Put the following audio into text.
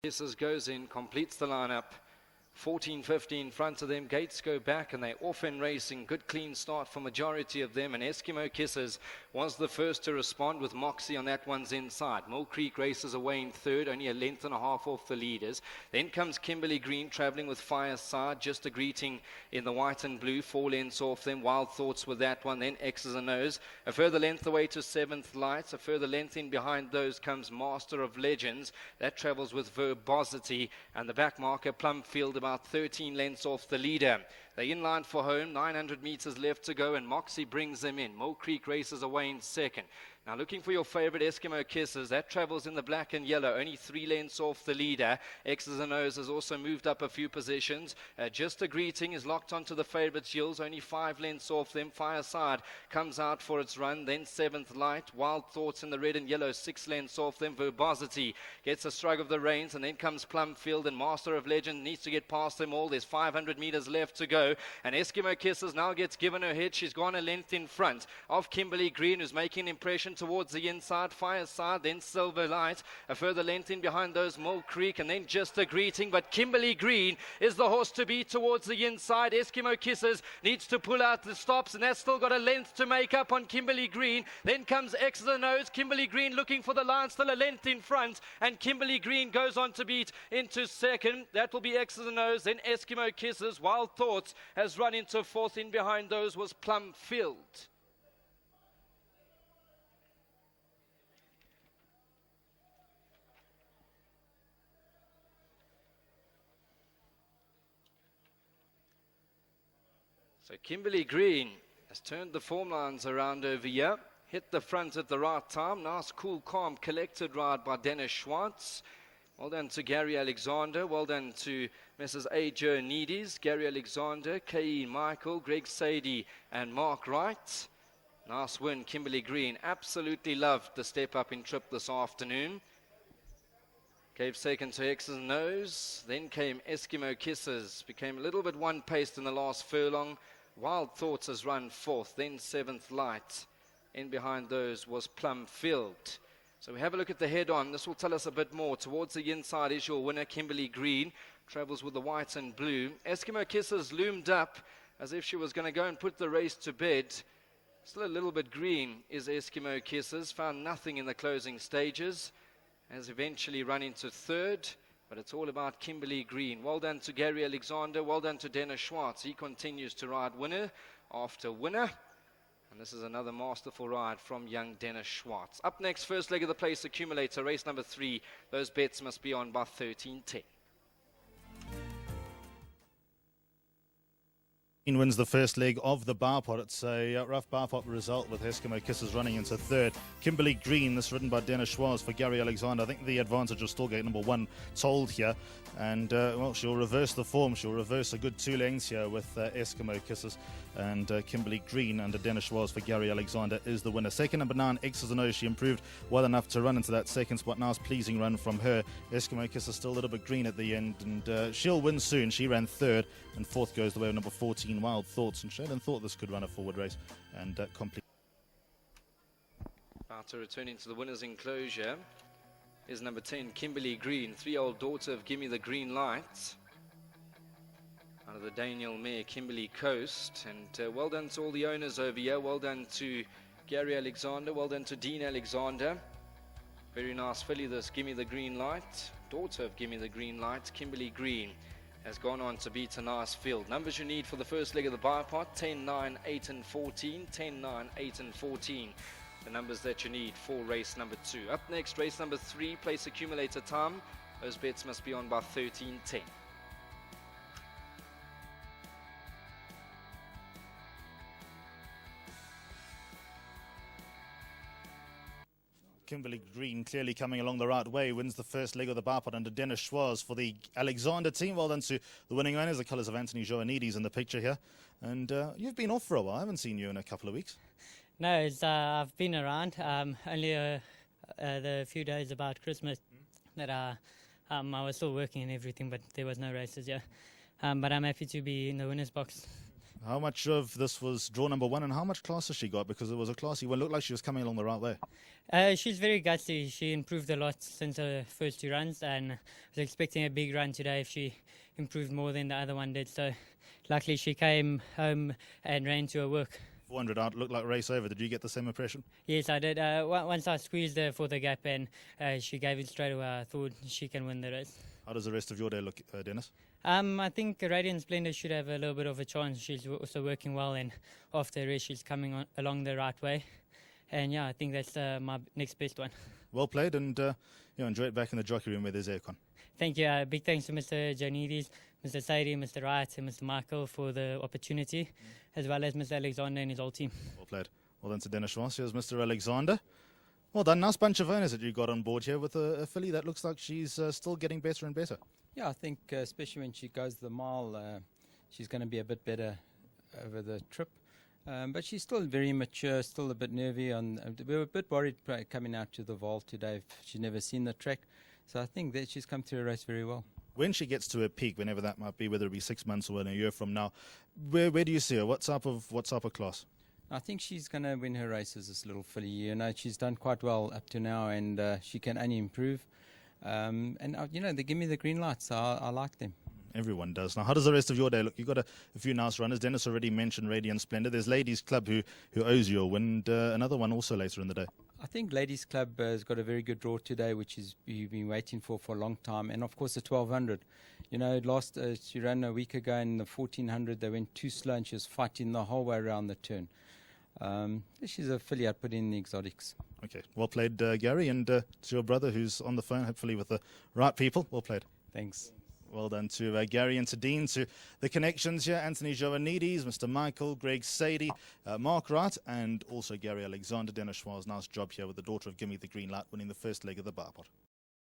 Kisses goes in, completes the lineup. 14-15 in front of them. Gates go back and they're off and racing. Good clean start for majority of them. And Eskimo Kisses was the first to respond with Moxie on that one's inside. Mill Creek races away in third, only a length and a half off the leaders. Then comes Kimberley Green travelling with Fireside. Just a greeting in the white and blue. 4 lengths off them. Wild Thoughts with that one. Then X's and O's. A further length away to 7th Lights. A further length in behind those comes Master of Legends. That travels with Verbosity. And the back marker Plumfield about 13 lengths off the leader. They're in line for home, 900 meters left to go, and Moxie brings them in. Mill Creek races away in second. Now looking for your favorite Eskimo Kisses. That travels in the black and yellow, only 3 lengths off the leader. X's and O's has also moved up a few positions. Just a greeting is locked onto the favorites' heels, only 5 lengths off them. Fireside comes out for its run, then 7th Light. Wild Thoughts in the red and yellow, 6 lengths off them. Verbosity gets a shrug of the reins, and then comes Plumfield, and Master of Legend needs to get past them all. There's 500 meters left to go, and Eskimo Kisses now gets given her head. She's gone a length in front of Kimberley Green, who's making an impression towards the inside. Fireside, then Silver Light, a further length in behind those. Mill Creek, and then Just a Greeting. But Kimberley Green is the horse to beat towards the inside. Eskimo Kisses needs to pull out the stops, and that's still got a length to make up on Kimberley Green. Then comes X's and O's. Kimberley Green looking for the line, still a length in front, and Kimberley Green goes on to beat into second. That will be X's and O's, then Eskimo Kisses. Wild Thoughts has run into fourth. In behind those was Plumfield. So Kimberley Green has turned the form lines around over here. Hit the front at the right time. Nice, cool, calm, collected ride by Dennis Schwartz. Well done to Gary Alexander. Well done to Mrs. A. Joanides, Gary Alexander, K.E. Michael, Greg Sadie, and Mark Wright. Nice win, Kimberley Green. Absolutely loved the step up in trip this afternoon. Gave second to X's and O's. Then came Eskimo Kisses. Became a little bit one-paced in the last furlong. Wild Thoughts has run fourth. Then 7th Light. In behind those was Plumfield. So we have a look at the head-on. This will tell us a bit more. Towards the inside is your winner, Kimberley Green. Travels with the white and blue. Eskimo Kisses loomed up as if she was going to go and put the race to bed. Still a little bit green is Eskimo Kisses. Found nothing in the closing stages. Has eventually run into third. But it's all about Kimberley Green. Well done to Gary Alexander. Well done to Dennis Schwartz. He continues to ride winner after winner. And this is another masterful ride from young Dennis Schwartz. Up next, first leg of the place accumulator, race number 3. Those bets must be on by 13.10. Wins the first leg of the bar pot. It's a rough bar pot result with Eskimo Kisses running into third. Kimberley Green, this ridden by Dennis Schwartz for Gary Alexander. I think the advantage of Stallgate number 1 told here. And, well, she'll reverse the form. She'll reverse a good 2 lengths here with Eskimo Kisses. And Kimberley Green under Dennis Schwartz for Gary Alexander is the winner. Second, number 9, X's and O's. She improved well enough to run into that second spot. Nice, pleasing run from her. Eskimo Kisses still a little bit green at the end. And she'll win soon. She ran third. And fourth goes the way of number 14, Wild Thoughts. And Shayden thought this could run a forward race and complete. About to return into the winner's enclosure is number 10, Kimberley Green, 3-year-old daughter of Gimme the Green Light. Out of the Daniel mare, Kimberley Coast. And well done to all the owners over here. Well done to Gary Alexander. Well done to Dean Alexander. Very nice filly, this Gimme the Green Light. Daughter of Gimme the Green Light, Kimberley Green, has gone on to beat a nice field. Numbers you need for the first leg of the buy pot: 10, 9, 8 and 14. 10, 9, 8 and 14. The numbers that you need for race number 2. Up next, race number 3, place accumulator time. Those bets must be on by 13.10. Kimberley Green clearly coming along the right way, wins the first leg of the bar pot under Dennis Schwartz for the Alexander team. Well done to the winning owners, the colours of Anthony Joanides in the picture here. And you've been off for a while. I haven't seen you in a couple of weeks. No, I've been around. Only the few days about Christmas that I was still working and everything, but there was no races, yeah. But I'm happy to be in the winner's box. How much of this was draw number 1, and how much class has she got? Because it was a classy one. Looked like she was coming along the right way. She's very gutsy. She improved a lot since her first 2 runs, and I was expecting a big run today if she improved more than the other one did. So luckily she came home and ran to her work. 400 out, looked like race over. Did you get the same impression? Yes, I did. Once I squeezed her for the gap and she gave it straight away, I thought she can win the race. How does the rest of your day look, Dennis? I think Radiant Splendor should have a little bit of a chance. She's also working well, and after the race she's coming along the right way. And yeah, I think that's my next best one. Well played, and enjoy it back in the jockey room where there's aircon. Thank you. Big thanks to Mr. Janidis, Mr. Sadie, Mr. Wright, and Mr. Michael for the opportunity, as well as Mr. Alexander and his whole team. Well played. Well done to Dennis Schwartz. Here's Mr. Alexander. Well done. Nice bunch of owners that you got on board here with a filly that looks like she's still getting better and better. Yeah, I think especially when she goes the mile, she's going to be a bit better over the trip. But she's still very mature, still a bit nervy. We were a bit worried coming out to the Vaal today. She's never seen the track. So I think that she's come through a race very well. When she gets to her peak, whenever that might be, whether it be 6 months or in a year from now, where do you see her? What type of class? I think she's going to win her races, this little filly. She's done quite well up to now, and she can only improve. They give me the green light, so I like them. Everyone does. Now, how does the rest of your day look? You've got a few nice runners. Dennis already mentioned Radiant Splendor. There's Ladies Club who owes you a win, and another one also later in the day. I think Ladies Club has got a very good draw today, which we've been waiting for a long time. And, of course, the 1200. She ran a week ago in the 1400. They went too slow, and she was fighting the whole way around the turn. She's a filly I'd put in the exotics. Okay, well played, Gary, and to your brother who's on the phone, hopefully with the right people. Well played. Thanks. Well done to Gary and to Dean, to the connections here, Anthony Joannidis, Mr. Michael, Greg Sadie, Mark Wright, and also Gary Alexander. Dennis Schwartz, nice job here with the daughter of Gimme the Green Light, winning the first leg of the bar pot.